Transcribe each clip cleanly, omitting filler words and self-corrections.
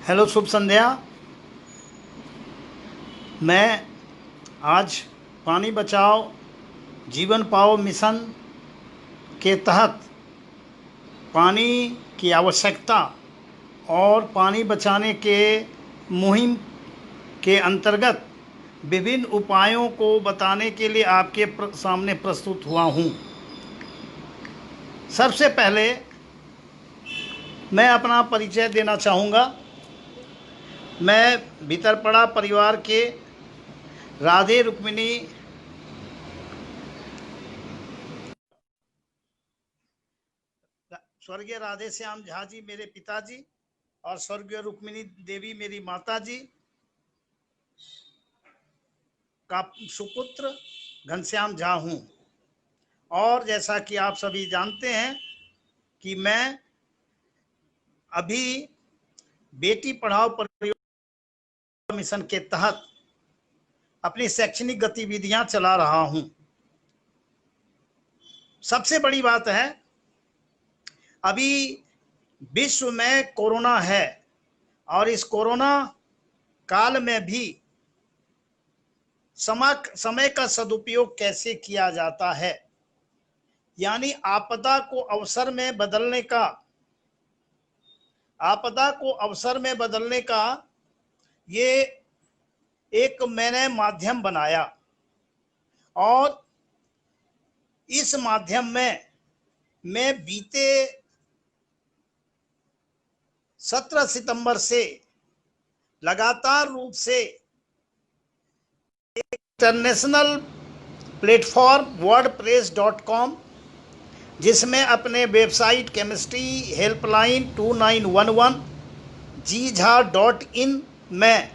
Hello, शुभ संध्या। मैं आज पानी बचाओ जीवन पाओ मिशन के तहत पानी की आवश्यकता और पानी बचाने के मुहिम के अंतर्गत विभिन्न उपायों को बताने के लिए आपके सामने प्रस्तुत हुआ हूँ। सबसे पहले मैं अपना परिचय देना चाहूँगा। मैं भीतरपड़ा परिवार के राधे रुक्मिणी स्वर्गीय राधे श्याम झा जी मेरे पिताजी और स्वर्गीय रुक्मिणी देवी मेरी माताजी का सुपुत्र घनश्याम झा हूँ। और जैसा कि आप सभी जानते हैं कि मैं अभी बेटी पढ़ाओ परियोजना मिशन के तहत अपनी शैक्षणिक गतिविधियां चला रहा हूं। सबसे बड़ी बात है, अभी विश्व में कोरोना है और इस कोरोना काल में भी समय का सदुपयोग कैसे किया जाता है, यानी आपदा को अवसर में बदलने का ये एक मैंने माध्यम बनाया। और इस माध्यम में मैं बीते 17 सितंबर से लगातार रूप से इंटरनेशनल प्लेटफॉर्म wordpress.com, जिसमें अपने वेबसाइट केमिस्ट्री हेल्पलाइन 2911 gzha.in में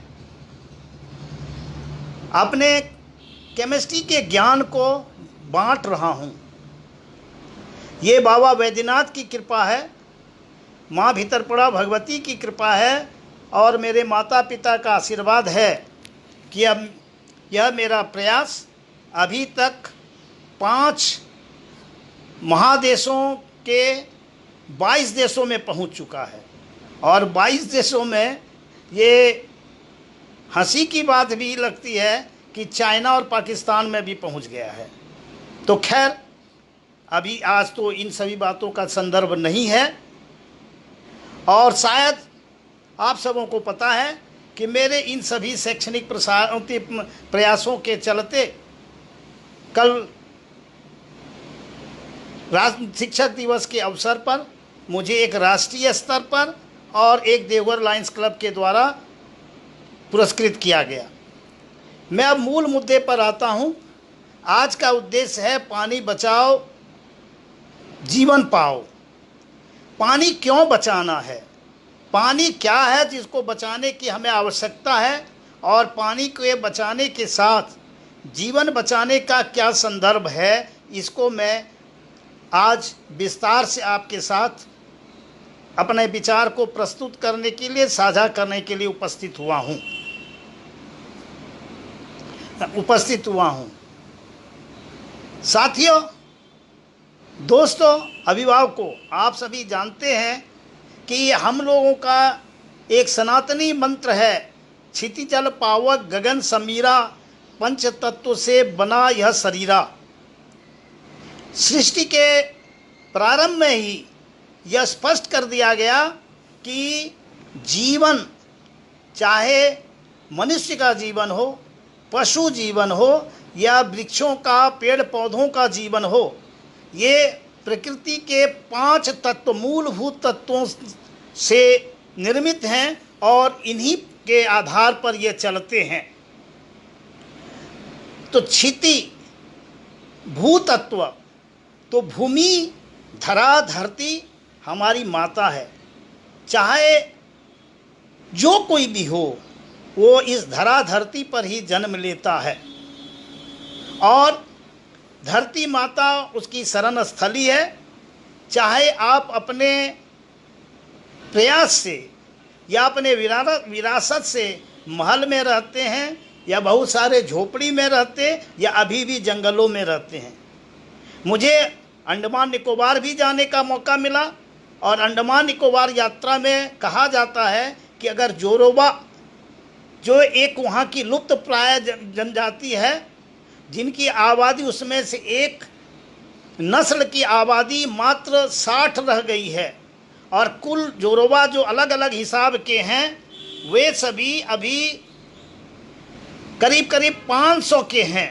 अपने केमिस्ट्री के ज्ञान को बांट रहा हूं। ये बाबा वैद्यनाथ की कृपा है, माँ भीतरपड़ा भगवती की कृपा है और मेरे माता पिता का आशीर्वाद है कि अब यह मेरा प्रयास अभी तक 5 महादेशों के 22 देशों में पहुंच चुका है। और 22 देशों में ये हंसी की बात भी लगती है कि चाइना और पाकिस्तान में भी पहुंच गया है। तो खैर, अभी आज तो इन सभी बातों का संदर्भ नहीं है। और शायद आप सबों को पता है कि मेरे इन सभी शैक्षणिक प्रयासों के चलते कल शिक्षक दिवस के अवसर पर मुझे एक राष्ट्रीय स्तर पर और एक देवघर लायंस क्लब के द्वारा पुरस्कृत किया गया। मैं अब मूल मुद्दे पर आता हूं। आज का उद्देश्य है पानी बचाओ जीवन पाओ। पानी क्यों बचाना है, पानी क्या है जिसको बचाने की हमें आवश्यकता है, और पानी को बचाने के साथ जीवन बचाने का क्या संदर्भ है, इसको मैं आज विस्तार से आपके साथ अपने विचार को प्रस्तुत करने के लिए, साझा करने के लिए उपस्थित हुआ हूँ। साथियों, दोस्तों, अभिभावकों, आप सभी जानते हैं कि हम लोगों का एक सनातनी मंत्र है, क्षिति जल पावक गगन समीरा, पंच तत्व से बना यह शरीरा। सृष्टि के प्रारंभ में ही यह स्पष्ट कर दिया गया कि जीवन, चाहे मनुष्य का जीवन हो, पशु जीवन हो या वृक्षों का, पेड़ पौधों का जीवन हो, ये प्रकृति के 5 तत्व, मूलभूत तत्वों से निर्मित हैं और इन्हीं के आधार पर ये चलते हैं। तो क्षिति भूतत्व, तो भूमि, धरा, धरती हमारी माता है। चाहे जो कोई भी हो, वो इस धरा धरती पर ही जन्म लेता है और धरती माता उसकी शरण स्थली है। चाहे आप अपने प्रयास से या अपने विरासत से महल में रहते हैं या बहुत सारे झोपड़ी में रहते या अभी भी जंगलों में रहते हैं। मुझे अंडमान निकोबार भी जाने का मौका मिला और अंडमान निकोबार यात्रा में कहा जाता है कि अगर जोरोबा जो एक वहाँ की लुप्त प्राय जनजाति है, जिनकी आबादी उसमें से एक नस्ल की आबादी मात्र 60 रह गई है, और कुल जोरोबा जो अलग अलग हिसाब के हैं वे सभी अभी करीब करीब 500 के हैं।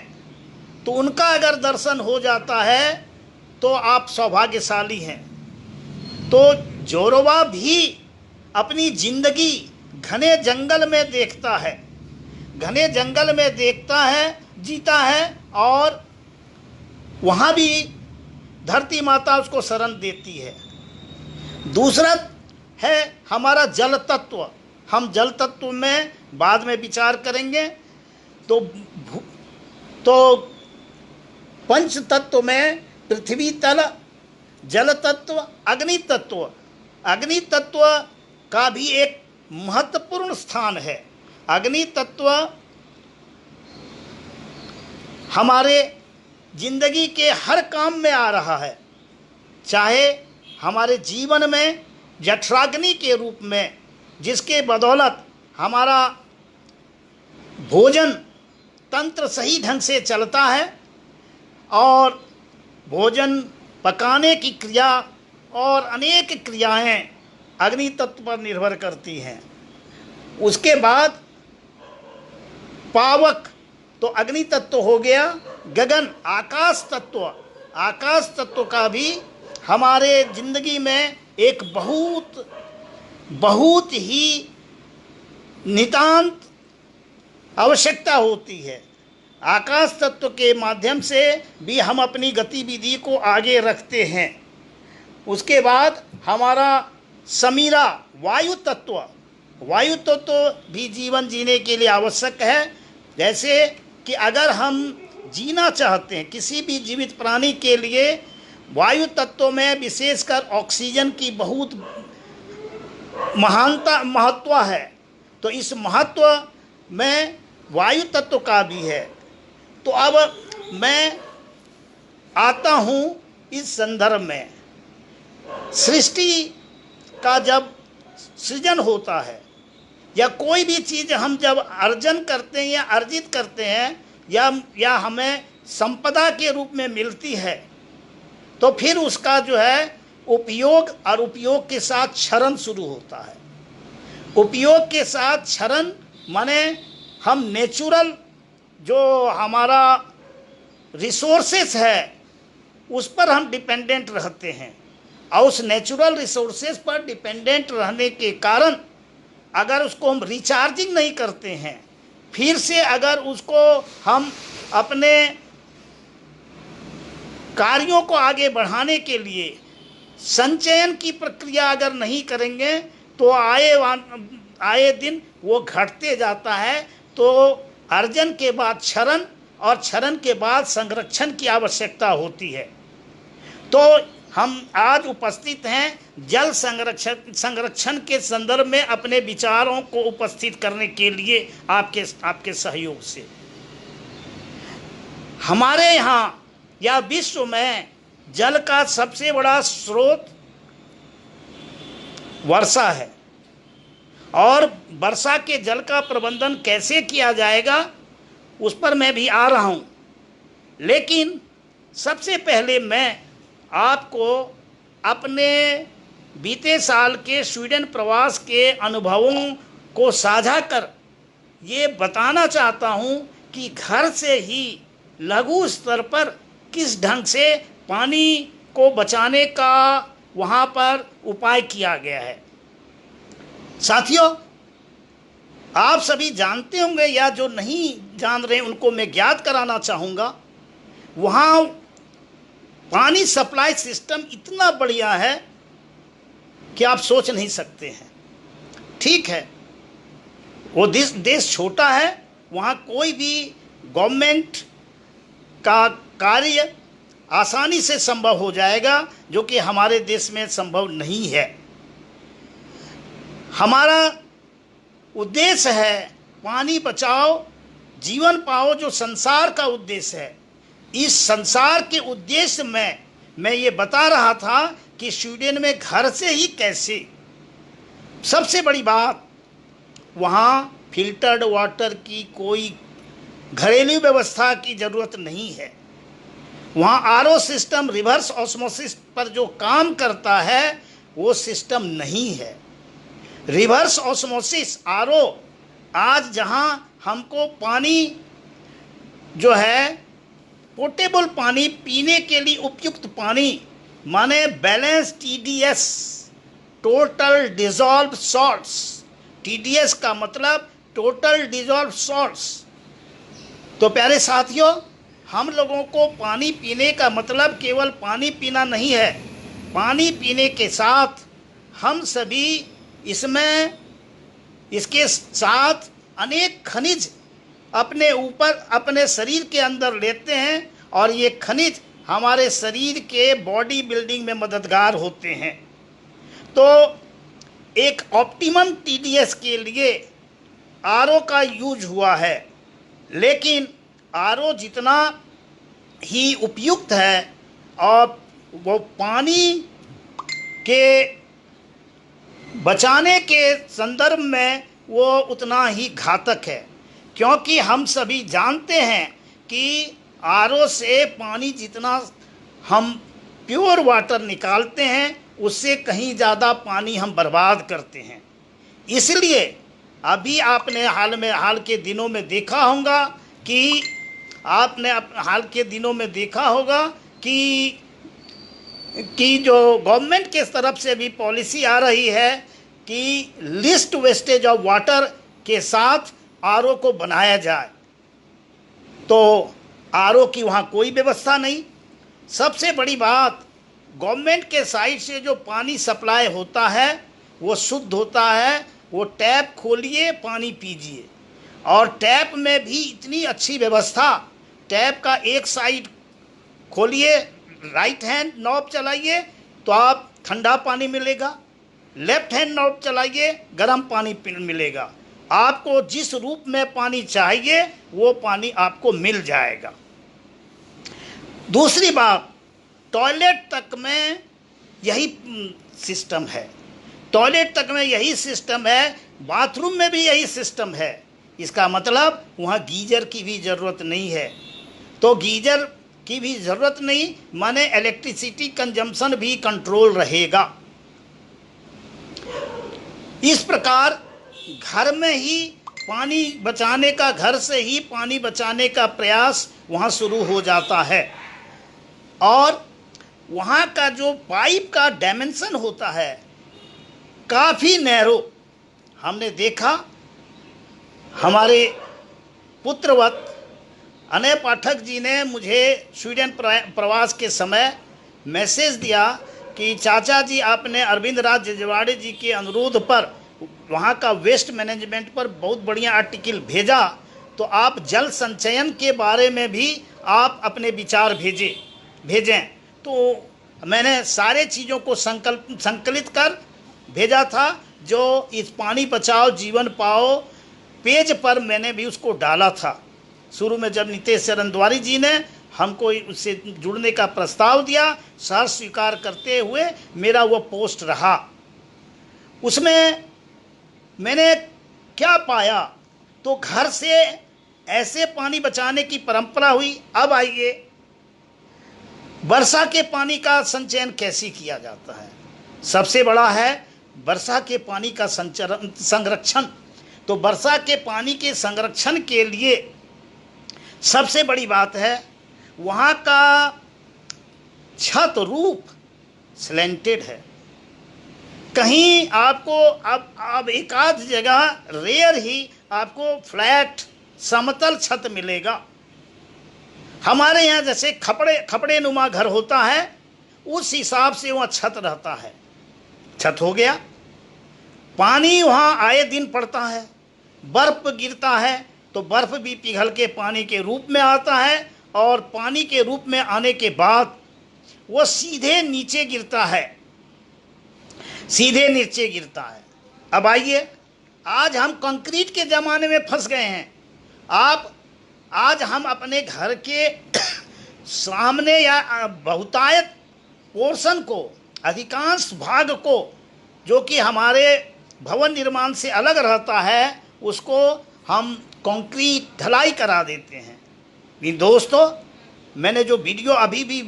तो उनका अगर दर्शन हो जाता है तो आप सौभाग्यशाली हैं। तो जोरोबा भी अपनी जिंदगी घने जंगल में देखता है, घने जंगल में देखता है, जीता है, और वहाँ भी धरती माता उसको शरण देती है। दूसरा है हमारा जल तत्व। हम जल तत्व में बाद में विचार करेंगे। तो पंच तत्व में पृथ्वी तल, जल तत्व, अग्नि तत्व। अग्नि तत्व का भी एक महत्वपूर्ण स्थान है। अग्नि तत्व हमारे जिंदगी के हर काम में आ रहा है, चाहे हमारे जीवन में जठराग्नि के रूप में, जिसके बदौलत हमारा भोजन तंत्र सही ढंग से चलता है और भोजन पकाने की क्रिया और अनेक क्रियाएं अग्नि तत्व पर निर्भर करती हैं। उसके बाद पावक तो अग्नि तत्व हो गया। गगन आकाश तत्व, आकाश तत्व का भी हमारे जिंदगी में एक बहुत ही नितांत आवश्यकता होती है। आकाश तत्व के माध्यम से भी हम अपनी गतिविधि को आगे रखते हैं। उसके बाद हमारा समीरा वायु तत्व, वायु तत्व भी जीवन जीने के लिए आवश्यक है। जैसे कि अगर हम जीना चाहते हैं, किसी भी जीवित प्राणी के लिए वायु तत्व में विशेषकर ऑक्सीजन की बहुत महत्व है। तो इस महत्व में वायु तत्व का भी है। तो अब मैं आता हूँ इस संदर्भ में, सृष्टि का जब सृजन होता है या कोई भी चीज़ हम जब अर्जन करते हैं या अर्जित करते हैं या हमें संपदा के रूप में मिलती है, तो फिर उसका जो है उपयोग और उपयोग के साथ क्षरण शुरू होता है। उपयोग के साथ क्षरण माने हम नेचुरल जो हमारा रिसोर्सेस है उस पर हम डिपेंडेंट रहते हैं, और उस नेचुरल रिसोर्सेस पर डिपेंडेंट रहने के कारण अगर उसको हम रिचार्जिंग नहीं करते हैं, फिर से अगर उसको हम अपने कार्यों को आगे बढ़ाने के लिए संचयन की प्रक्रिया अगर नहीं करेंगे तो आए दिन वो घटते जाता है। तो अर्जन के बाद क्षरण और क्षरण के बाद संरक्षण की आवश्यकता होती है। तो हम आज उपस्थित हैं जल संरक्षण के संदर्भ में अपने विचारों को उपस्थित करने के लिए आपके सहयोग से। हमारे यहाँ या विश्व में जल का सबसे बड़ा स्रोत वर्षा है, और वर्षा के जल का प्रबंधन कैसे किया जाएगा उस पर मैं भी आ रहा हूँ। लेकिन सबसे पहले मैं आपको अपने बीते साल के स्वीडन प्रवास के अनुभवों को साझा कर ये बताना चाहता हूँ कि घर से ही लघु स्तर पर किस ढंग से पानी को बचाने का वहाँ पर उपाय किया गया है। साथियों, आप सभी जानते होंगे या जो नहीं जान रहे उनको मैं ज्ञात कराना चाहूँगा, वहाँ पानी सप्लाई सिस्टम इतना बढ़िया है कि आप सोच नहीं सकते हैं। ठीक है, वो देश छोटा है, वहाँ कोई भी गवर्नमेंट का कार्य आसानी से संभव हो जाएगा, जो कि हमारे देश में संभव नहीं है। हमारा उद्देश्य है पानी बचाओ जीवन पाओ, जो संसार का उद्देश्य है। इस संसार के उद्देश्य में मैं ये बता रहा था कि स्वीडन में घर से ही कैसे। सबसे बड़ी बात वहाँ फिल्टर्ड वाटर की कोई घरेलू व्यवस्था की ज़रूरत नहीं है। वहाँ आरओ सिस्टम रिवर्स ऑस्मोसिस पर जो काम करता है वो सिस्टम नहीं है। रिवर्स ऑस्मोसिस आरओ आज जहाँ हमको पानी जो है पोर्टेबल पानी पीने के लिए उपयुक्त पानी माने balance TDS total dissolve salts, TDS का मतलब टोटल डिजॉल्व सॉल्ट्स। तो प्यारे साथियों, हम लोगों को पानी पीने का मतलब केवल पानी पीना नहीं है। पानी पीने के साथ हम सभी इसमें इसके साथ अनेक खनिज अपने ऊपर अपने शरीर के अंदर लेते हैं और ये खनिज हमारे शरीर के बॉडी बिल्डिंग में मददगार होते हैं। तो एक ऑप्टिमम टीडीएस के लिए आरओ का यूज हुआ है, लेकिन आरओ जितना ही उपयुक्त है और वो पानी के बचाने के संदर्भ में वो उतना ही घातक है, क्योंकि हम सभी जानते हैं कि आरओ से पानी जितना हम प्योर वाटर निकालते हैं उससे कहीं ज़्यादा पानी हम बर्बाद करते हैं। इसलिए अभी आपने हाल के दिनों में देखा होगा कि जो गवर्नमेंट के तरफ से भी पॉलिसी आ रही है कि लिस्ट वेस्टेज ऑफ वाटर के साथ आरओ को बनाया जाए। तो आरओ की वहाँ कोई व्यवस्था नहीं। सबसे बड़ी बात, गवर्नमेंट के साइड से जो पानी सप्लाई होता है वो शुद्ध होता है। वो टैप खोलिए पानी पीजिए, और टैप में भी इतनी अच्छी व्यवस्था, टैप का एक साइड खोलिए, राइट हैंड नॉब चलाइए तो आप ठंडा पानी मिलेगा, लेफ्ट हैंड नॉब चलाइए गर्म पानी मिलेगा। आपको जिस रूप में पानी चाहिए वो पानी आपको मिल जाएगा। दूसरी बात, टॉयलेट तक में यही सिस्टम है, टॉयलेट तक में यही सिस्टम है, बाथरूम में भी यही सिस्टम है। इसका मतलब वहाँ गीजर की भी ज़रूरत नहीं है। तो गीजर की भी ज़रूरत नहीं माने इलेक्ट्रिसिटी कंजम्पशन भी कंट्रोल रहेगा। इस प्रकार घर में ही पानी बचाने का, घर से ही पानी बचाने का प्रयास वहाँ शुरू हो जाता है। और वहाँ का जो पाइप का डायमेंशन होता है काफ़ी नैरो। हमने देखा, हमारे पुत्रवत अनय पाठक जी ने मुझे स्वीडन प्रवास के समय मैसेज दिया कि चाचा जी, आपने अरविंद राज जजवाड़े जी के अनुरोध पर वहाँ का वेस्ट मैनेजमेंट पर बहुत बढ़िया आर्टिकल भेजा, तो आप जल संचयन के बारे में भी आप अपने विचार भेजें। तो मैंने सारे चीज़ों को संकलित कर भेजा था, जो इस पानी बचाओ जीवन पाओ पेज पर मैंने भी उसको डाला था। शुरू में जब नितेश चरण द्वारी जी ने हमको उससे जुड़ने का प्रस्ताव दिया, सर स्वीकार करते हुए मेरा वो पोस्ट रहा। उसमें मैंने क्या पाया, तो घर से ऐसे पानी बचाने की परंपरा हुई। अब आइए, वर्षा के पानी का संचयन कैसे किया जाता है। सबसे बड़ा है वर्षा के पानी का संरक्षण। तो वर्षा के पानी के संरक्षण के लिए सबसे बड़ी बात है वहाँ का छत रूप स्लैंटेड है। कहीं आपको अब एक आध जगह रेयर ही आपको फ्लैट समतल छत मिलेगा। हमारे यहाँ जैसे खपड़े नुमा घर होता है, उस हिसाब से वहाँ छत रहता है। छत हो गया, पानी वहाँ आए दिन पड़ता है, बर्फ़ गिरता है तो बर्फ़ भी पिघल के पानी के रूप में आता है, और पानी के रूप में आने के बाद वो सीधे नीचे गिरता है, सीधे नीचे गिरता है। अब आइए, आज हम कंक्रीट के ज़माने में फंस गए हैं। आज हम अपने घर के सामने या बहुतायत पोर्शन को, अधिकांश भाग को, जो कि हमारे भवन निर्माण से अलग रहता है उसको हम कंक्रीट ढलाई करा देते हैं। भी दोस्तों, मैंने जो वीडियो अभी भी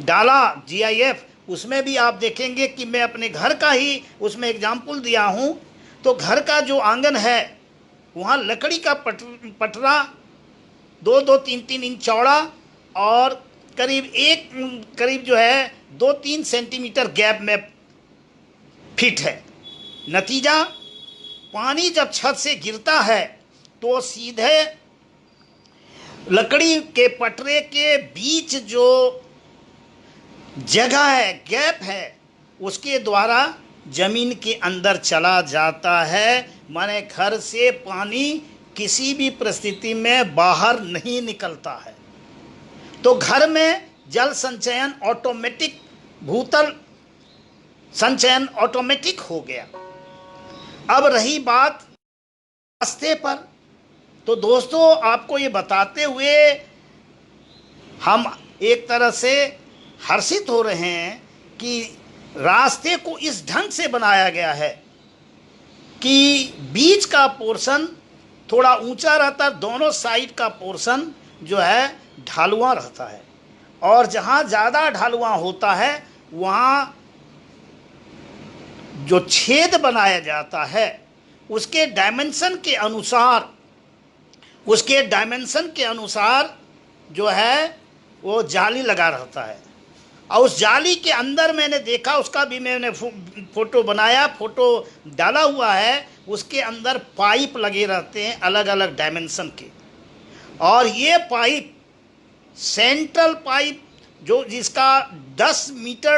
डाला GIF, उसमें भी आप देखेंगे कि मैं अपने घर का ही उसमें एग्जाम्पल दिया हूँ। तो घर का जो आंगन है वहाँ लकड़ी का पटरा 2-3 इंच चौड़ा और करीब जो है 2-3 सेंटीमीटर गैप में फिट है। नतीजा, पानी जब छत से गिरता है तो सीधे लकड़ी के पटरे के बीच जो जगह है, गैप है, उसके द्वारा जमीन के अंदर चला जाता है। माने घर से पानी किसी भी परिस्थिति में बाहर नहीं निकलता है। तो घर में जल संचयन ऑटोमेटिक, भूतल संचयन ऑटोमेटिक हो गया। अब रही बात रास्ते पर, तो दोस्तों आपको ये बताते हुए हम एक तरह से हर्षित हो रहे हैं कि रास्ते को इस ढंग से बनाया गया है कि बीच का पोर्शन थोड़ा ऊंचा रहता है, दोनों साइड का पोर्शन जो है ढालुआ रहता है, और जहाँ ज़्यादा ढालुआ होता है वहाँ जो छेद बनाया जाता है उसके डायमेंशन के अनुसार जो है वो जाली लगा रहता है। और उस जाली के अंदर मैंने देखा, उसका भी मैंने फ़ोटो बनाया, फ़ोटो डाला हुआ है, उसके अंदर पाइप लगे रहते हैं अलग अलग डायमेंशन के। और ये पाइप सेंट्रल पाइप जो जिसका 10 मीटर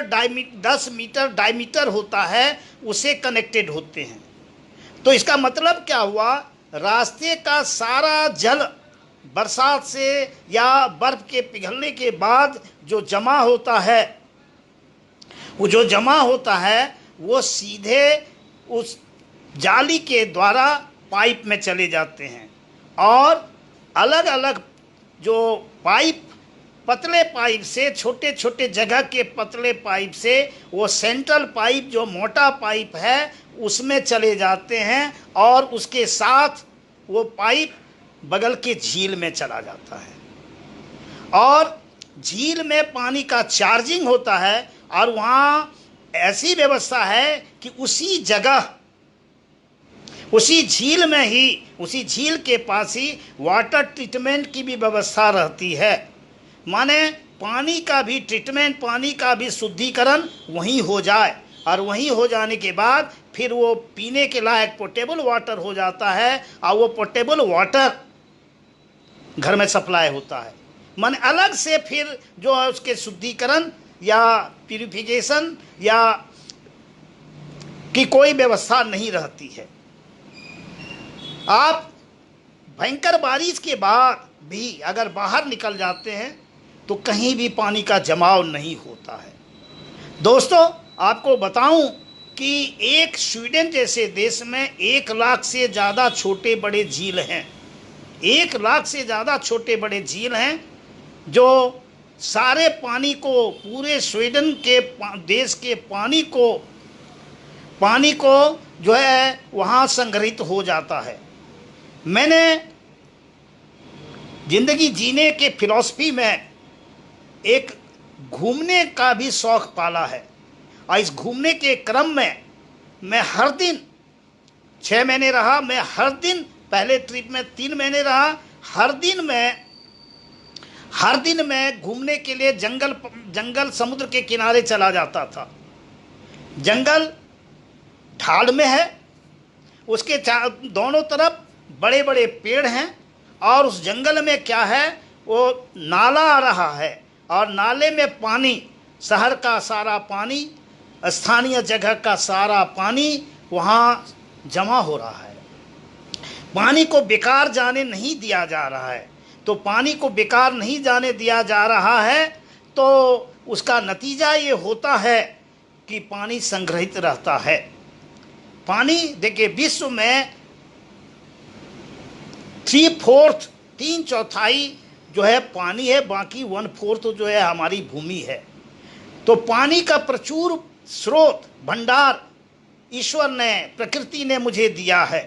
डायमीटर होता है उसे कनेक्टेड होते हैं। तो इसका मतलब क्या हुआ, रास्ते का सारा जल बरसात से या बर्फ़ के पिघलने के बाद जो जमा होता है, वो सीधे उस जाली के द्वारा पाइप में चले जाते हैं। और अलग अलग जो पाइप, पतले पाइप से, छोटे छोटे जगह के पतले पाइप से वो सेंट्रल पाइप जो मोटा पाइप है उसमें चले जाते हैं, और उसके साथ वो पाइप बगल के झील में चला जाता है। और झील में पानी का चार्जिंग होता है, और वहाँ ऐसी व्यवस्था है कि उसी झील के पास ही वाटर ट्रीटमेंट की भी व्यवस्था रहती है। माने पानी का भी ट्रीटमेंट, पानी का भी शुद्धिकरण वहीं हो जाए, और वहीं हो जाने के बाद फिर वो पीने के लायक पोर्टेबल वाटर हो जाता है, और वो पोर्टेबल वाटर घर में सप्लाई होता है। माने अलग से फिर जो है उसके शुद्धिकरण या प्यूरिफिकेशन या की कोई व्यवस्था नहीं रहती है। आप भयंकर बारिश के बाद भी अगर बाहर निकल जाते हैं तो कहीं भी पानी का जमाव नहीं होता है। दोस्तों आपको बताऊं कि एक स्वीडन जैसे देश में 1 लाख से ज़्यादा छोटे बड़े झील हैं। 1 लाख से ज़्यादा छोटे बड़े झील हैं जो सारे पानी को, पूरे स्वीडन के देश के पानी को जो है वहाँ संग्रहित हो जाता है। मैंने ज़िंदगी जीने के फिलॉसफी में एक घूमने का भी शौक़ पाला है, और इस घूमने के क्रम में मैं हर दिन 6 महीने रहा, मैं हर दिन, पहले ट्रिप में 3 महीने रहा, हर दिन मैं घूमने के लिए जंगल समुद्र के किनारे चला जाता था। जंगल ढाल में है, उसके दोनों तरफ बड़े बड़े पेड़ हैं, और उस जंगल में क्या है, वो नाला आ रहा है, और नाले में पानी, शहर का सारा पानी, स्थानीय जगह का सारा पानी वहाँ जमा हो रहा है। पानी को बेकार जाने नहीं दिया जा रहा है। तो पानी को बेकार नहीं जाने दिया जा रहा है तो उसका नतीजा ये होता है कि पानी संग्रहित रहता है। पानी देखिए, विश्व में 3/4 जो है पानी है, बाकी 1/4 जो है हमारी भूमि है। तो पानी का प्रचुर स्रोत, भंडार ईश्वर ने, प्रकृति ने मुझे दिया है,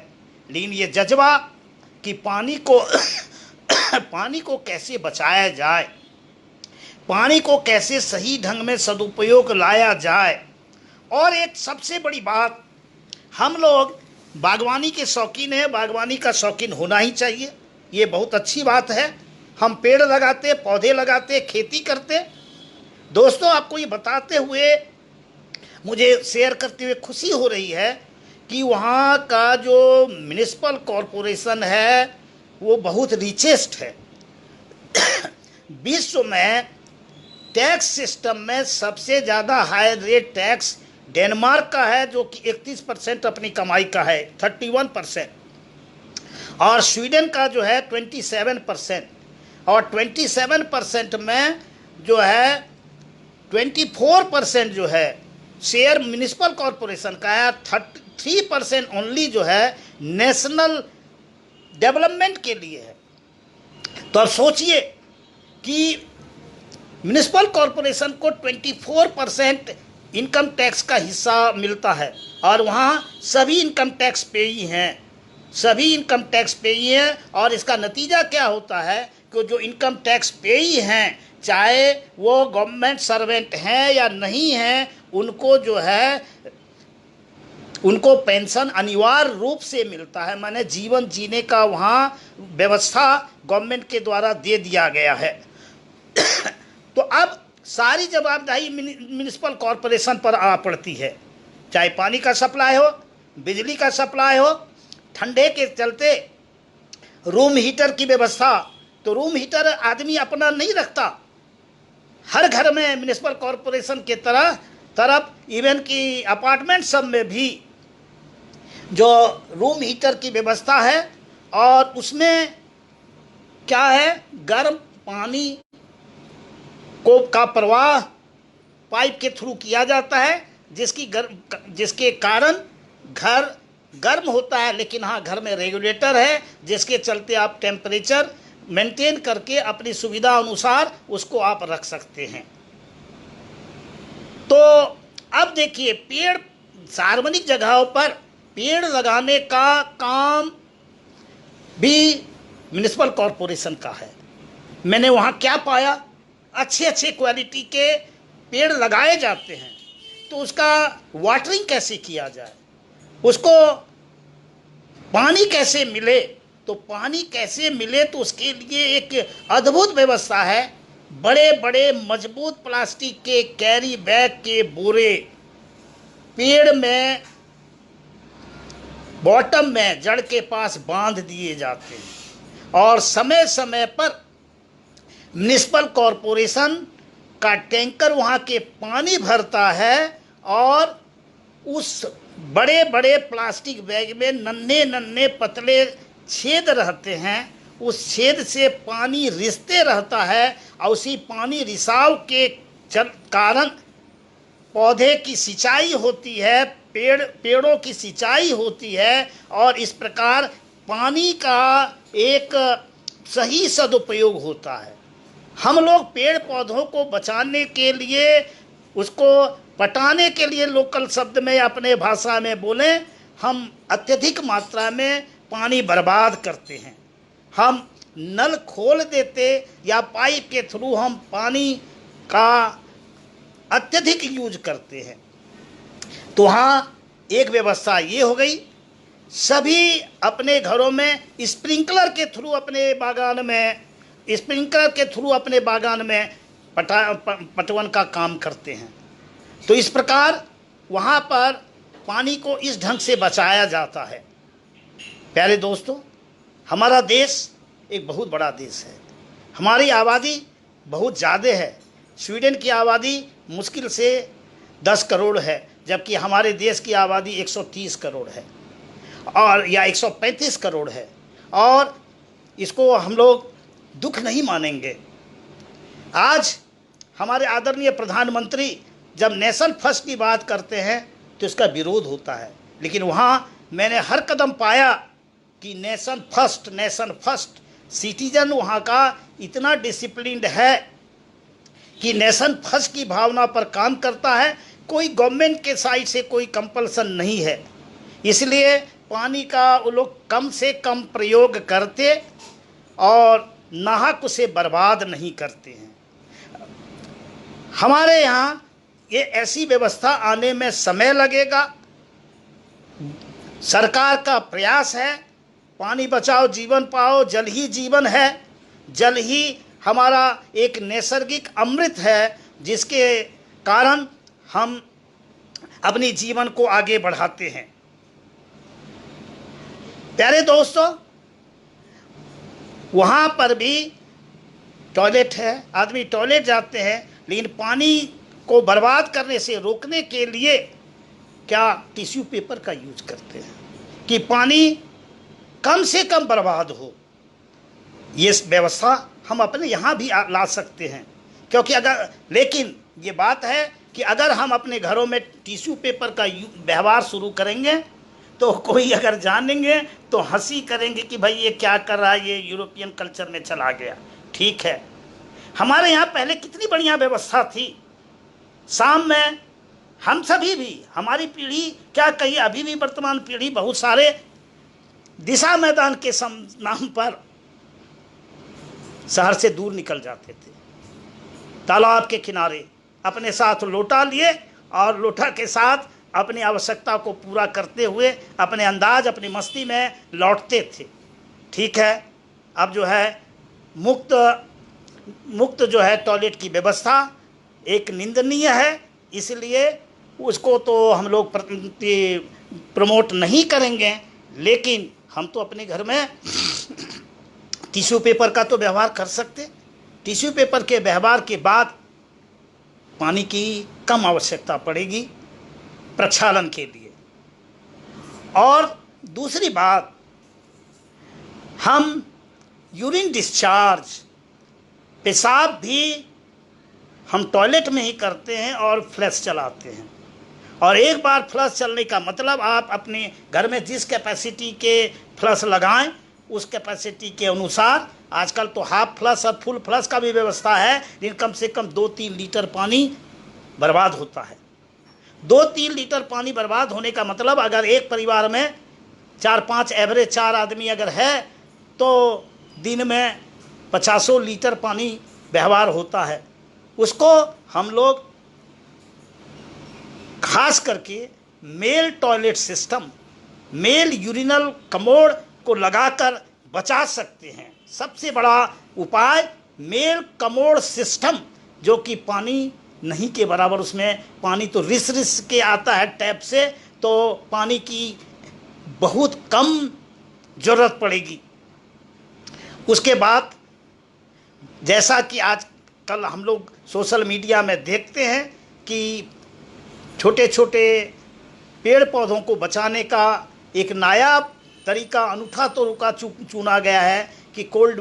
लेकिन ये जज्बा कि पानी को पानी को कैसे बचाया जाए, पानी को कैसे सही ढंग में सदुपयोग लाया जाए। और एक सबसे बड़ी बात, हम लोग बागवानी के शौकीन हैं, बागवानी का शौकीन होना ही चाहिए, ये बहुत अच्छी बात है। हम पेड़ लगाते, पौधे लगाते, खेती करते। दोस्तों, आपको ये बताते हुए, मुझे शेयर करते हुए खुशी हो रही है कि वहाँ का जो म्युनिसिपल कॉरपोरेशन है वो बहुत रिचेस्ट है। विश्व में टैक्स सिस्टम में सबसे ज़्यादा हाई रेट टैक्स डेनमार्क का है, जो कि 31% अपनी कमाई का है, 31%, और स्वीडन का जो है 27%, और 27% में जो है 24% जो है शेयर म्युनिसिपल कॉरपोरेशन का है, 3% ओनली जो है नेशनल डेवलपमेंट के लिए है। तो अब सोचिए कि म्युनिसिपल कॉरपोरेशन को 24% इनकम टैक्स का हिस्सा मिलता है, और वहाँ सभी इनकम टैक्स पेयी हैं, सभी इनकम टैक्स पेयी हैं। और इसका नतीजा क्या होता है कि जो इनकम टैक्स पेयी हैं, चाहे वो गवर्नमेंट सर्वेंट हैं या नहीं हैं, उनको जो है उनको पेंशन अनिवार्य रूप से मिलता है। माने जीवन जीने का वहाँ व्यवस्था गवर्नमेंट के द्वारा दे दिया गया है। तो अब सारी जवाबदारी म्युनिसिपल कॉरपोरेशन पर आ पड़ती है, चाहे पानी का सप्लाई हो, बिजली का सप्लाई हो, ठंडे के चलते रूम हीटर की व्यवस्था, तो रूम हीटर आदमी अपना नहीं रखता, हर घर में म्युनिसिपल कॉरपोरेशन के तरफ इवन की अपार्टमेंट सब में भी जो रूम हीटर की व्यवस्था है, और उसमें क्या है, गर्म पानी का प्रवाह पाइप के थ्रू किया जाता है, जिसके कारण घर गर्म होता है, लेकिन हाँ, घर में रेगुलेटर है, जिसके चलते आप टेम्परेचर मेंटेन करके अपनी सुविधा अनुसार उसको आप रख सकते हैं। तो अब देखिए, पेड़, सार्वजनिक जगहों पर पेड़ लगाने का काम भी म्युनिसिपल कॉरपोरेशन का है। मैंने वहाँ क्या पाया, अच्छे अच्छे क्वालिटी के पेड़ लगाए जाते हैं, तो उसका वाटरिंग कैसे किया जाए, उसको पानी कैसे मिले, तो पानी कैसे मिले, तो उसके लिए एक अद्भुत व्यवस्था है। बड़े बड़े मजबूत प्लास्टिक के कैरी बैग के बोरे पेड़ में बॉटम में जड़ के पास बांध दिए जाते हैं, और समय समय पर म्युनिसिपल कॉरपोरेशन का टैंकर वहाँ के पानी भरता है, और उस बड़े बड़े प्लास्टिक बैग में नन्हे नन्हे पतले छेद रहते हैं, उस छेद से पानी रिसते रहता है, और उसी पानी रिसाव के कारण पौधे की सिंचाई होती है, पेड़ों की सिंचाई होती है, और इस प्रकार पानी का एक सही सदुपयोग होता है। हम लोग पेड़ पौधों को बचाने के लिए, उसको पटाने के लिए, लोकल शब्द में अपने भाषा में बोलें, हम अत्यधिक मात्रा में पानी बर्बाद करते हैं। हम नल खोल देते या पाइप के थ्रू हम पानी का अत्यधिक यूज करते हैं। तो हाँ, एक व्यवस्था ये हो गई, सभी अपने घरों में स्प्रिंकलर के थ्रू अपने बागान में पटवन का काम करते हैं। तो इस प्रकार वहाँ पर पानी को इस ढंग से बचाया जाता है। प्यारे दोस्तों, हमारा देश एक बहुत बड़ा देश है, हमारी आबादी बहुत ज़्यादा है। स्वीडन की आबादी मुश्किल से 10 करोड़ है, जबकि हमारे देश की आबादी 130 करोड़ है, और या 135 करोड़ है, और इसको हम लोग दुख नहीं मानेंगे। आज हमारे आदरणीय प्रधानमंत्री जब नेशन फर्स्ट की बात करते हैं तो इसका विरोध होता है, लेकिन वहाँ मैंने हर कदम पाया कि नेशन फर्स्ट सिटीजन वहाँ का इतना डिसिप्लिन्ड है कि नेशन फर्स्ट की भावना पर काम करता है, कोई गवर्नमेंट के साइड से कोई कंपल्सन नहीं है, इसलिए पानी का वो लोग कम से कम प्रयोग करते और नाहक उसे बर्बाद नहीं करते हैं। हमारे यहाँ ये ऐसी व्यवस्था आने में समय लगेगा। सरकार का प्रयास है, पानी बचाओ जीवन पाओ, जल ही जीवन है, जल ही हमारा एक नैसर्गिक अमृत है जिसके कारण हम अपनी जीवन को आगे बढ़ाते हैं। प्यारे दोस्तों, वहाँ पर भी टॉयलेट है, आदमी टॉयलेट जाते हैं, लेकिन पानी को बर्बाद करने से रोकने के लिए क्या टिश्यू पेपर का यूज करते हैं कि पानी कम से कम बर्बाद हो। ये व्यवस्था हम अपने यहाँ भी ला सकते हैं, क्योंकि लेकिन ये बात है कि अगर हम अपने घरों में टिश्यू पेपर का व्यवहार शुरू करेंगे तो कोई अगर जानेंगे तो हंसी करेंगे कि भाई ये क्या कर रहा है, ये यूरोपियन कल्चर में चला गया। ठीक है, हमारे यहाँ पहले कितनी बढ़िया व्यवस्था थी। शाम में हम सभी भी, हमारी पीढ़ी क्या कहिए, अभी भी वर्तमान पीढ़ी बहुत सारे दिशा मैदान के नाम पर शहर से दूर निकल जाते थे, तालाब के किनारे अपने साथ लोटा लिए और लोटा के साथ अपनी आवश्यकता को पूरा करते हुए अपने अंदाज, अपनी मस्ती में लौटते थे। ठीक है, अब जो है मुक्त जो है टॉयलेट की व्यवस्था एक निंदनीय है, इसलिए उसको तो हम लोग प्रमोट नहीं करेंगे, लेकिन हम तो अपने घर में टिश्यू पेपर का तो व्यवहार कर सकते। टिश्यू पेपर के व्यवहार के बाद पानी की कम आवश्यकता पड़ेगी प्रक्षालन के लिए। और दूसरी बात, हम यूरिन डिस्चार्ज, पेशाब भी हम टॉयलेट में ही करते हैं और फ्लश चलाते हैं। और एक बार फ्लश चलने का मतलब आप अपने घर में जिस कैपेसिटी के फ्लश लगाएं उस कैपेसिटी के अनुसार, आजकल तो हाफ फ्लश और फुल फ्लश का भी व्यवस्था है, लेकिन कम से कम 2-3 लीटर पानी बर्बाद होता है। 2-3 लीटर पानी बर्बाद होने का मतलब, अगर एक परिवार में 4-5 एवरेज 4 आदमी अगर है तो दिन में 50 लीटर पानी व्यवहार होता है। उसको हम लोग खास करके male toilet system, male urinal commode को लगाकर बचा सकते हैं। सबसे बड़ा उपाय मेल कमोड सिस्टम, जो कि पानी नहीं के बराबर, उसमें पानी तो रिस के आता है टैप से, तो पानी की बहुत कम ज़रूरत पड़ेगी। उसके बाद जैसा कि आजकल हम लोग सोशल मीडिया में देखते हैं कि छोटे छोटे पेड़ पौधों को बचाने का एक नायाब तरीका, अनूठा तरीका चुना गया है कि कोल्ड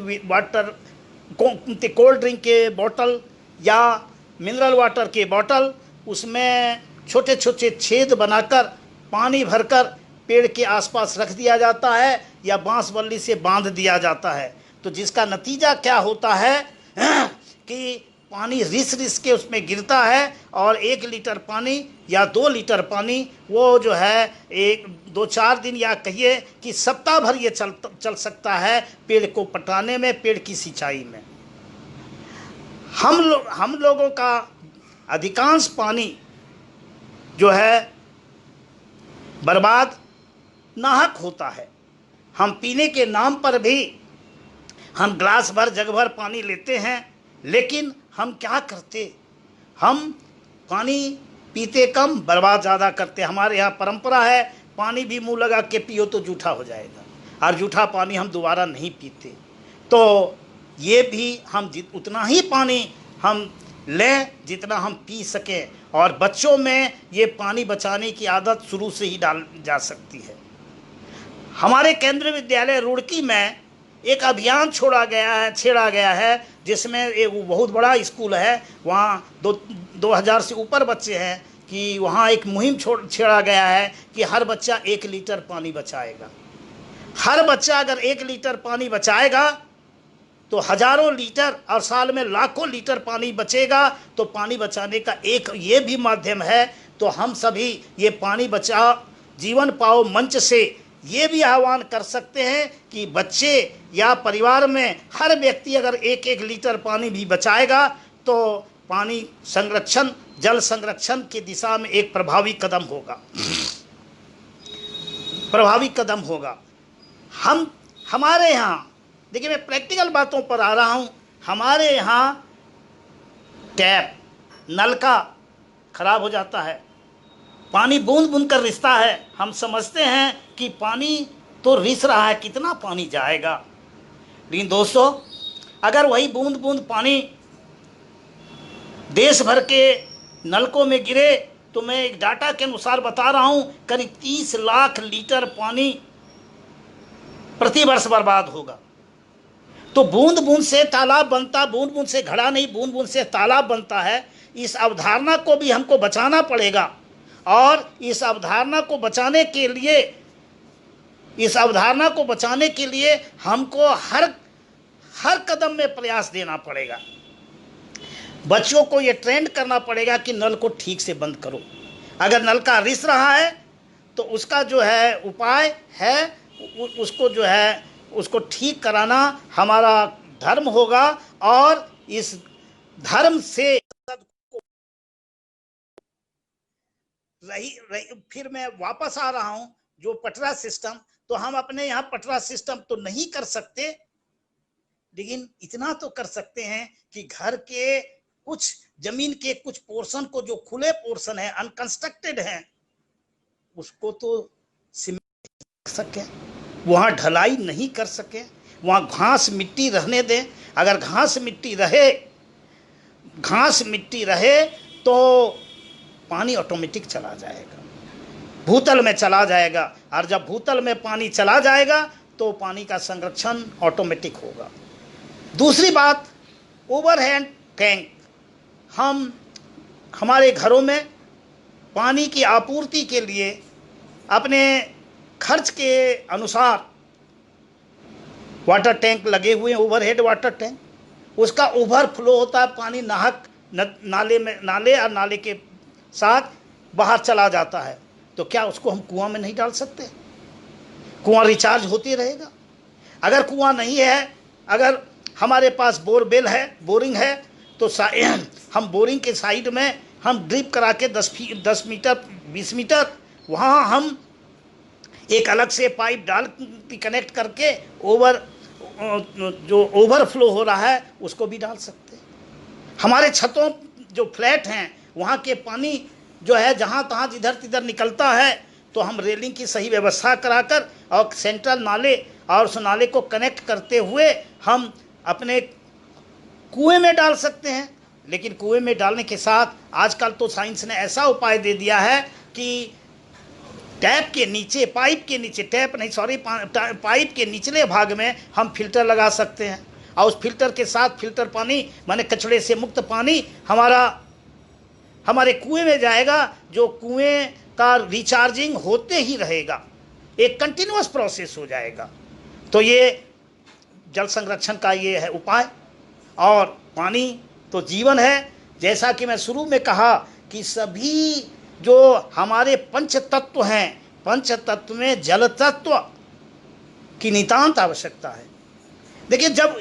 ड्रिंक के बोतल या मिनरल वाटर के बोतल, उसमें छोटे छोटे छेद बनाकर पानी भरकर पेड़ के आसपास रख दिया जाता है या बांस बल्ली से बांध दिया जाता है। तो जिसका नतीजा क्या होता है कि पानी रिस के उसमें गिरता है और 1 लीटर पानी या 2 लीटर पानी वो जो है 1-2-4 दिन या कहिए कि सप्ताह भर ये चल सकता है पेड़ को पटाने में, पेड़ की सिंचाई में। हम लोगों का अधिकांश पानी जो है बर्बाद नाहक होता है। हम पीने के नाम पर भी हम ग्लास भर जग भर पानी लेते हैं, लेकिन हम क्या करते, हम पानी पीते कम, बर्बाद ज़्यादा करते। हमारे यहाँ परंपरा है पानी भी मुंह लगा के पियो तो जूठा हो जाएगा, और जूठा पानी हम दोबारा नहीं पीते। तो ये भी हम उतना ही पानी हम लें जितना हम पी सकें, और बच्चों में ये पानी बचाने की आदत शुरू से ही डाल जा सकती है। हमारे केंद्रीय विद्यालय रुड़की में एक अभियान छेड़ा गया है जिसमें एक बहुत बड़ा स्कूल है, वहाँ 2000 से ऊपर बच्चे हैं, कि वहाँ एक मुहिम छेड़ा गया है कि हर बच्चा 1 लीटर पानी बचाएगा। हर बच्चा अगर 1 लीटर पानी बचाएगा तो हज़ारों लीटर और साल में लाखों लीटर पानी बचेगा। तो पानी बचाने का एक ये भी माध्यम है तो हम सभी ये पानी बचा जीवन पाओ मंच से ये भी आह्वान कर सकते हैं कि बच्चे या परिवार में हर व्यक्ति अगर 1-1 लीटर पानी भी बचाएगा तो पानी संरक्षण, जल संरक्षण की दिशा में एक प्रभावी कदम होगा, प्रभावी कदम होगा। हमारे यहाँ देखिए, मैं प्रैक्टिकल बातों पर आ रहा हूँ। हमारे यहाँ टैप, नलका खराब हो जाता है, पानी बूंद बूंद कर रिसता है। हम समझते हैं कि पानी तो रिस रहा है, कितना पानी जाएगा। लेकिन दोस्तों, अगर वही बूंद बूंद पानी देश भर के नलकों में गिरे तो मैं एक डाटा के अनुसार बता रहा हूँ, करीब 30 लाख लीटर पानी प्रति वर्ष बर्बाद होगा। तो बूंद बूंद से तालाब बनता, बूंद बूंद से घड़ा नहीं, बूंद बूंद से तालाब बनता है। इस अवधारणा को भी हमको बचाना पड़ेगा और इस अवधारणा को बचाने के लिए हमको हर कदम में प्रयास देना पड़ेगा। बच्चों को ये ट्रेंड करना पड़ेगा कि नल को ठीक से बंद करो। अगर नल का रिस रहा है तो उसका जो है उपाय है, उसको जो है उसको ठीक कराना हमारा धर्म होगा। और इस धर्म से फिर मैं वापस आ रहा हूं, जो पटरा सिस्टम, तो हम अपने यहाँ पटरा सिस्टम तो नहीं कर सकते, लेकिन इतना तो कर सकते हैं कि घर के कुछ जमीन के कुछ पोर्शन को, जो खुले पोर्शन है, अनकंस्ट्रक्टेड हैं, उसको तो सीमेंट कर सके, वहाँ ढलाई नहीं कर सके, वहाँ घास मिट्टी रहने दें। अगर घास मिट्टी रहे तो पानी ऑटोमेटिक चला जाएगा, भूतल में चला जाएगा। और जब भूतल में पानी चला जाएगा तो पानी का संरक्षण ऑटोमेटिक होगा। दूसरी बात, ओवरहेड टैंक। हमारे घरों में पानी की आपूर्ति के लिए अपने खर्च के अनुसार वाटर टैंक लगे हुए हैं, ओवरहेड वाटर टैंक। उसका ओवरफ्लो होता है, पानी नाले और नाले के साथ बाहर चला जाता है। तो क्या उसको हम कुआं में नहीं डाल सकते? कुआं रिचार्ज होती रहेगा। अगर कुआं नहीं है, अगर हमारे पास बोरवेल है, बोरिंग है, तो हम बोरिंग के साइड में हम ड्रिप करा के 10 मीटर 20 मीटर वहाँ हम एक अलग से पाइप डाल कनेक्ट करके जो ओवरफ्लो हो रहा है उसको भी डाल सकते हैं। हमारे छतों जो फ्लैट हैं वहाँ के पानी जो है जहाँ तहाँ जिधर तिधर निकलता है, तो हम रेलिंग की सही व्यवस्था कराकर और सेंट्रल नाले और उस नाले को कनेक्ट करते हुए हम अपने कुएं में डाल सकते हैं। लेकिन कुएं में डालने के साथ आजकल तो साइंस ने ऐसा उपाय दे दिया है कि पाइप के निचले भाग में हम फिल्टर लगा सकते हैं और उस फिल्टर के साथ फिल्टर पानी, माने कचड़े से मुक्त पानी हमारे कुएं में जाएगा, जो कुएं का रिचार्जिंग होते ही रहेगा, एक कंटिन्यूअस प्रोसेस हो जाएगा। तो ये जल संरक्षण का ये है उपाय। और पानी तो जीवन है। जैसा कि मैं शुरू में कहा कि सभी जो हमारे पंच तत्व हैं, पंच तत्व में जल तत्व की नितांत आवश्यकता है। देखिए, जब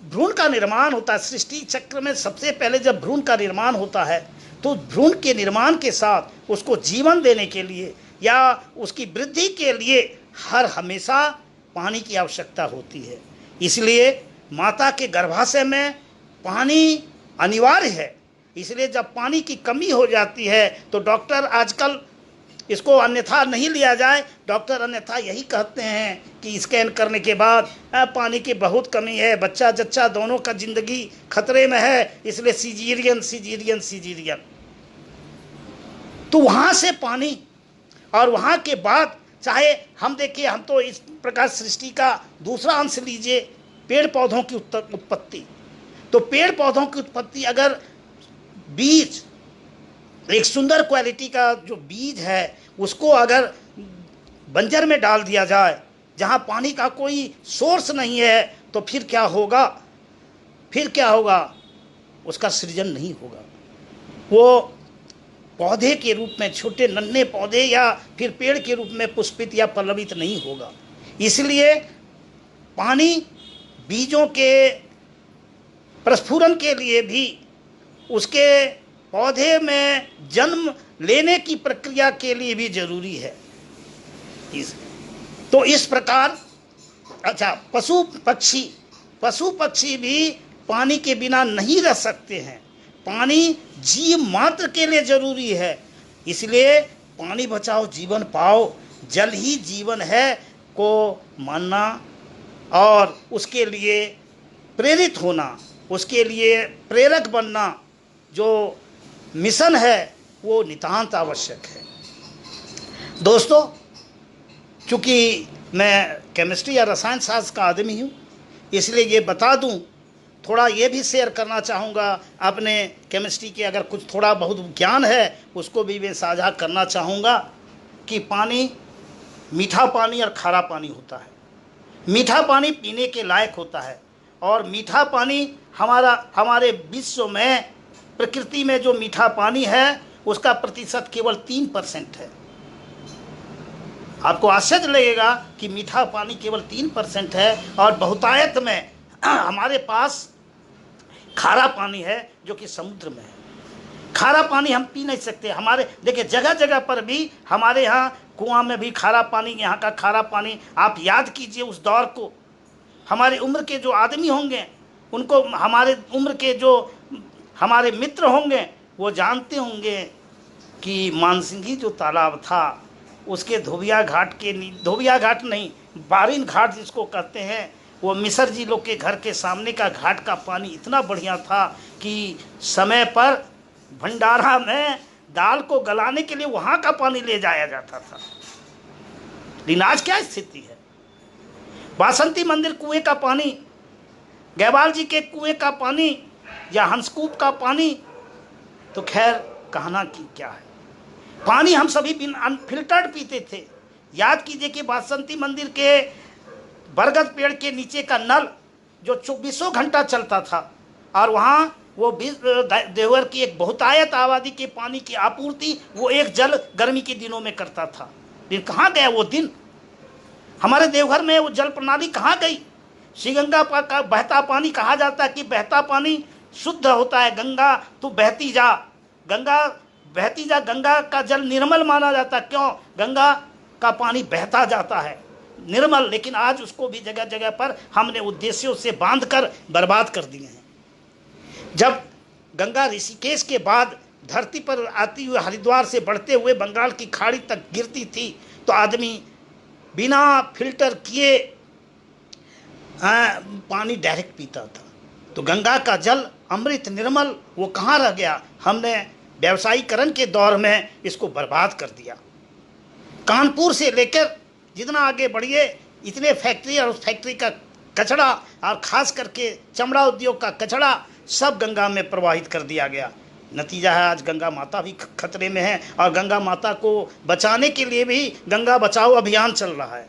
भ्रूण का निर्माण होता है, सृष्टि चक्र में सबसे पहले जब भ्रूण का निर्माण होता है, तो भ्रूण के निर्माण के साथ उसको जीवन देने के लिए या उसकी वृद्धि के लिए हमेशा पानी की आवश्यकता होती है। इसलिए माता के गर्भाशय में पानी अनिवार्य है। इसलिए जब पानी की कमी हो जाती है तो डॉक्टर आजकल इसको अन्यथा नहीं लिया जाए, डॉक्टर अन्यथा यही कहते हैं कि स्कैन करने के बाद पानी की बहुत कमी है, बच्चा जच्चा दोनों का ज़िंदगी खतरे में है, इसलिए सीजीरियन। तो वहाँ से पानी और वहाँ के बाद चाहे हम देखिए, हम तो इस प्रकार सृष्टि का दूसरा अंश लीजिए, पेड़ पौधों की उत्पत्ति। तो पेड़ पौधों की उत्पत्ति, अगर बीज एक सुंदर क्वालिटी का जो बीज है उसको अगर बंजर में डाल दिया जाए, जहाँ पानी का कोई सोर्स नहीं है, तो फिर क्या होगा? उसका सृजन नहीं होगा। वो पौधे के रूप में, छोटे नन्हे पौधे या फिर पेड़ के रूप में पुष्पित या पल्लवित नहीं होगा। इसलिए पानी बीजों के प्रस्फुरन के लिए भी, उसके पौधे में जन्म लेने की प्रक्रिया के लिए भी जरूरी है। तो इस प्रकार अच्छा, पशु पक्षी भी पानी के बिना नहीं रह सकते हैं। पानी जीव मात्र के लिए जरूरी है। इसलिए पानी बचाओ जीवन पाओ, जल ही जीवन है को मानना और उसके लिए प्रेरित होना, उसके लिए प्रेरक बनना, जो मिशन है वो नितांत आवश्यक है। दोस्तों, चूँकि मैं केमिस्ट्री या रसायन शास्त्र का आदमी हूँ, इसलिए ये बता दूँ, थोड़ा ये भी शेयर करना चाहूँगा अपने केमिस्ट्री के, अगर कुछ थोड़ा बहुत ज्ञान है उसको भी मैं साझा करना चाहूँगा कि पानी, मीठा पानी और खारा पानी होता है। मीठा पानी पीने के लायक होता है और मीठा पानी हमारे विश्व में, प्रकृति में जो मीठा पानी है उसका प्रतिशत केवल 3% है। आपको आश्चर्य लगेगा कि मीठा पानी केवल 3% है और बहुतायत में हमारे पास खारा पानी है जो कि समुद्र में है। खारा पानी हम पी नहीं सकते। हमारे देखिए, जगह जगह पर भी हमारे यहाँ कुआं में भी खारा पानी, यहाँ का खारा पानी, आप याद कीजिए उस दौर को। हमारे उम्र के जो आदमी होंगे उनको, हमारे उम्र के जो हमारे मित्र होंगे वो जानते होंगे कि मानसिंगी जो तालाब था उसके धोबिया घाट नहीं, बारिन घाट जिसको कहते हैं, वो मिसर जी लोग के घर के सामने का घाट का पानी इतना बढ़िया था कि समय पर भंडारा में दाल को गलाने के लिए वहाँ का पानी ले जाया जाता था। लेकिन आज क्या स्थिति है? बासंती मंदिर कुएं का पानी, गहवाल जी के कुएं का पानी या हंसकूप का पानी, तो खैर कहना कि क्या है। पानी हम सभी बिन अनफिल्टर्ड पीते थे। याद कीजिए कि बासंती मंदिर के बरगद पेड़ के नीचे का नल जो 24 घंटा चलता था और वहाँ वो देवघर की एक बहुतायत आबादी के पानी की आपूर्ति वो एक जल गर्मी के दिनों में करता था। लेकिन कहाँ गया वो दिन? हमारे देवघर में वो जल प्रणाली कहाँ गई? श्री गंगा का बहता पानी, कहा जाता है कि बहता पानी शुद्ध होता है, गंगा तू बहती जा, गंगा बहती जा, गंगा का जल निर्मल माना जाता। क्यों? गंगा का पानी बहता जाता है निर्मल, लेकिन आज उसको भी जगह जगह पर हमने उद्देश्यों से बांधकर बर्बाद कर दिए हैं। जब गंगा ऋषिकेश के बाद धरती पर आती हुई हरिद्वार से बढ़ते हुए बंगाल की खाड़ी तक गिरती थी तो आदमी बिना फिल्टर किए पानी डायरेक्ट पीता था। तो गंगा का जल अमृत निर्मल वो कहाँ रह गया? हमने व्यवसायीकरण के दौर में इसको बर्बाद कर दिया। कानपुर से लेकर जितना आगे बढ़िए, इतने फैक्ट्री और उस फैक्ट्री का कचरा और ख़ास करके चमड़ा उद्योग का कचरा सब गंगा में प्रवाहित कर दिया गया। नतीजा है आज गंगा माता भी खतरे में है और गंगा माता को बचाने के लिए भी गंगा बचाओ अभियान चल रहा है।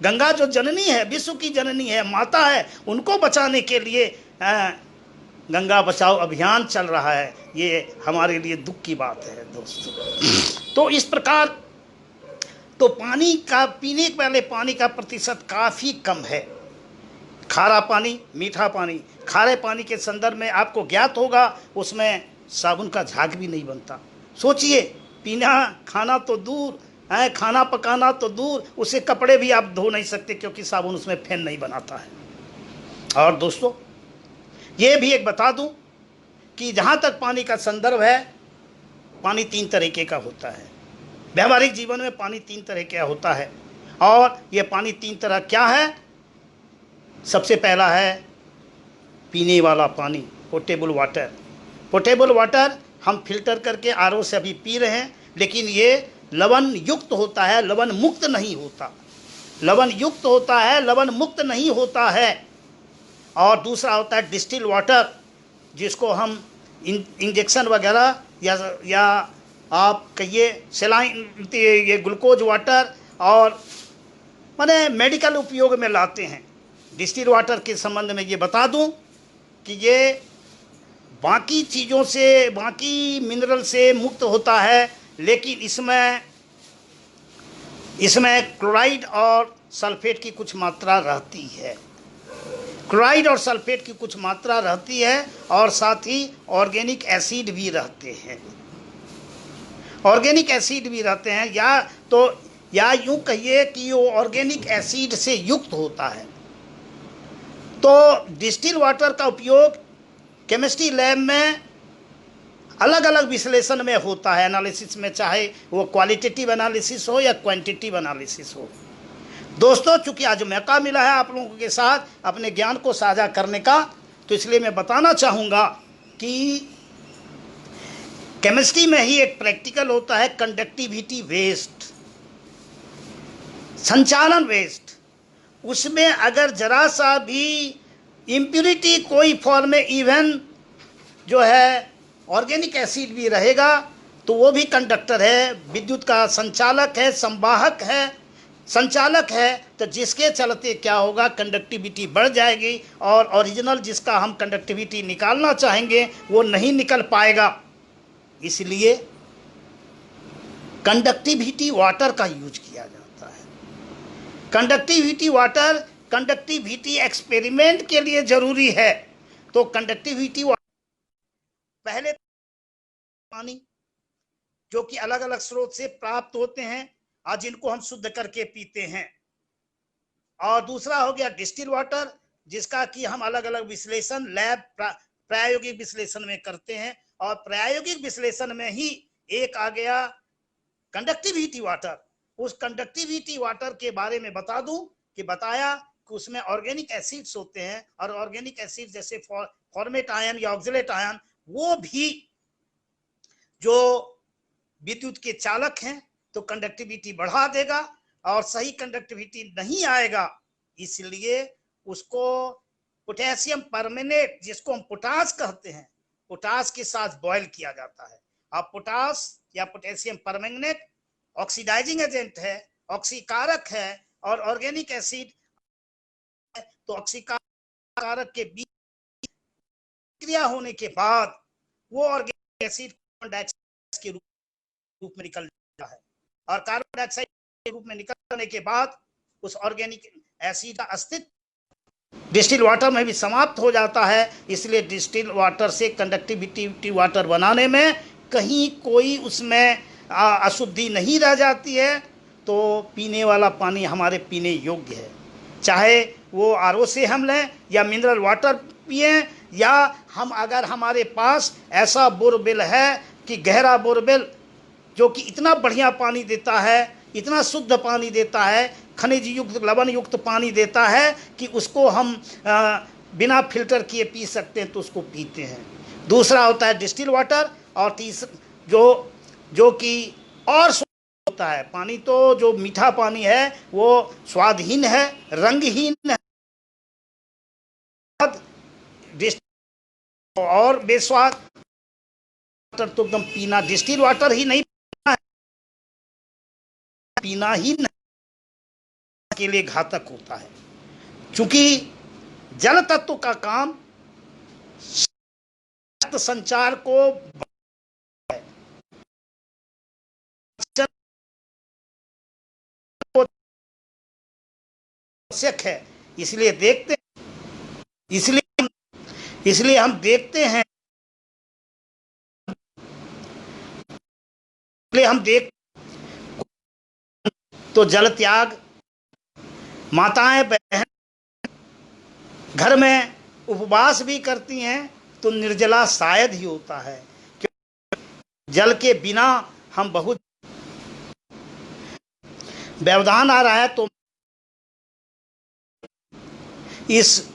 गंगा जो जननी है, विश्व की जननी है, माता है, उनको बचाने के लिए गंगा बचाओ अभियान चल रहा है। ये हमारे लिए दुख की बात है दोस्तों। तो इस प्रकार तो पानी का, पीने वाले पानी का प्रतिशत काफ़ी कम है। खारा पानी, मीठा पानी। खारे पानी के संदर्भ में आपको ज्ञात होगा उसमें साबुन का झाग भी नहीं बनता। सोचिए, पीना खाना तो दूर है, खाना पकाना तो दूर, उससे कपड़े भी आप धो नहीं सकते क्योंकि साबुन उसमें फेन नहीं बनाता है। और दोस्तों ये भी एक बता दूं कि जहाँ तक पानी का संदर्भ है, पानी 3 तरीके का होता है। व्यावहारिक जीवन में पानी 3 तरह का होता है और ये पानी 3 तरह क्या है? सबसे पहला है पीने वाला पानी, पोटेबल वाटर। पोटेबल वाटर हम फिल्टर करके आरओ से अभी पी रहे हैं, लेकिन ये लवण युक्त होता है, लवण मुक्त नहीं होता। लवण युक्त होता है, लवण मुक्त नहीं होता है। और दूसरा होता है डिस्टिल वाटर, जिसको हम इंजेक्शन वगैरह या आप कहिए सेलाइन, ये ग्लूकोज वाटर और माने मेडिकल उपयोग में लाते हैं। डिस्टिल वाटर के संबंध में ये बता दूं कि ये बाकी चीज़ों से, बाकी मिनरल से मुक्त होता है, लेकिन इसमें क्लोराइड और सल्फेट की कुछ मात्रा रहती है। क्लोराइड और सल्फेट की कुछ मात्रा रहती है, और साथ ही ऑर्गेनिक एसिड भी रहते हैं। ऑर्गेनिक एसिड भी रहते हैं, या यूं कहिए कि वो ऑर्गेनिक एसिड से युक्त होता है। तो डिस्टिल वाटर का उपयोग केमिस्ट्री लैब में अलग अलग विश्लेषण में होता है, एनालिसिस में, चाहे वो क्वालिटेटिव एनालिसिस हो या क्वांटिटेटिव एनालिसिस हो। दोस्तों, चूंकि आज मौका मिला है आप लोगों के साथ अपने ज्ञान को साझा करने का, तो इसलिए मैं बताना चाहूँगा कि केमिस्ट्री में ही एक प्रैक्टिकल होता है कंडक्टिविटी वेस्ट, संचालन वेस्ट। उसमें अगर जरा सा भी इम्प्यूरिटी कोई फॉर्म में, इवन जो है ऑर्गेनिक एसिड भी रहेगा, तो वो भी कंडक्टर है, विद्युत का संचालक है, संवाहक है, संचालक है। तो जिसके चलते क्या होगा, कंडक्टिविटी बढ़ जाएगी, और ओरिजिनल जिसका हम कंडक्टिविटी निकालना चाहेंगे वो नहीं निकल पाएगा। इसलिए कंडक्टिविटी वाटर का यूज किया जाता है। कंडक्टिविटी वाटर कंडक्टिविटी एक्सपेरिमेंट के लिए जरूरी है। तो कंडक्टिविटी वाटर पहले पानी जो कि अलग अलग स्रोत से प्राप्त होते हैं और जिनको हम शुद्ध करके पीते हैं, और दूसरा हो गया डिस्टिल वाटर, जिसका कि हम अलग अलग विश्लेषण लैब प्रायोगिक विश्लेषण में करते हैं। और प्रायोगिक विश्लेषण में ही एक आ गया कंडक्टिविटी वाटर। उस कंडक्टिविटी वाटर के बारे में बता दूं कि बताया कि उसमें ऑर्गेनिक एसिड्स होते हैं, और ऑर्गेनिक एसिड जैसे फॉर्मेट आयन या ऑक्सलेट आयन, वो भी जो विद्युत के चालक हैं, तो कंडक्टिविटी बढ़ा देगा, और सही कंडक्टिविटी नहीं आएगा, इसलिए उसको पोटेशियम परमेनेट, जिसको हम पोटाश कहते हैं, पोटाश के साथ बॉयल किया जाता है। अब पोटाश या पोटेशियम परमैंगनेट ऑक्सीडाइजिंग एजेंट है, ऑक्सीकारक है, और ऑर्गेनिक एसिड, तो ऑक्सीकारक के बीच क्रिया होने के बाद वो ऑर्गेनिक एसिड कार्बन डाइऑक्साइड के रूप में निकल जाता है, और कार्बन डाइऑक्साइड के रूप में निकलने के बाद उस ऑर्गेनिक एसिड का अस्तित्व डिस्टिल वाटर में भी समाप्त हो जाता है। इसलिए डिस्टिल वाटर से कंडक्टिविटी वाटर बनाने में कहीं कोई उसमें अशुद्धि नहीं रह जाती है, तो पीने वाला पानी हमारे पीने योग्य है। चाहे वो आरओ से हम लें या मिनरल वाटर पिएं, या हम अगर हमारे पास ऐसा बोरवेल है कि गहरा बोरवेल जो कि इतना बढ़िया पानी देता है, इतना शुद्ध पानी देता है, खनिज युक्त लवण युक्त पानी देता है कि उसको हम बिना फिल्टर किए पी सकते हैं, तो उसको पीते हैं। दूसरा होता है डिस्टिल वाटर, और तीसरा जो कि और होता है पानी, तो जो मीठा पानी है वो स्वादहीन है, रंगहीन है, और बेस्वाद वाटर तो एकदम पीना, डिस्टिल वाटर ही नहीं पीना ही नहीं के लिए घातक होता है, क्योंकि जल तत्व का काम संचार को आवश्यक है। इसलिए हम देखते हैं, तो जल त्याग, माताएं बहन घर में उपवास भी करती हैं, तो निर्जला शायद ही होता है, क्योंकि जल के बिना हम बहुत व्यवधान आ रहा है। तो इस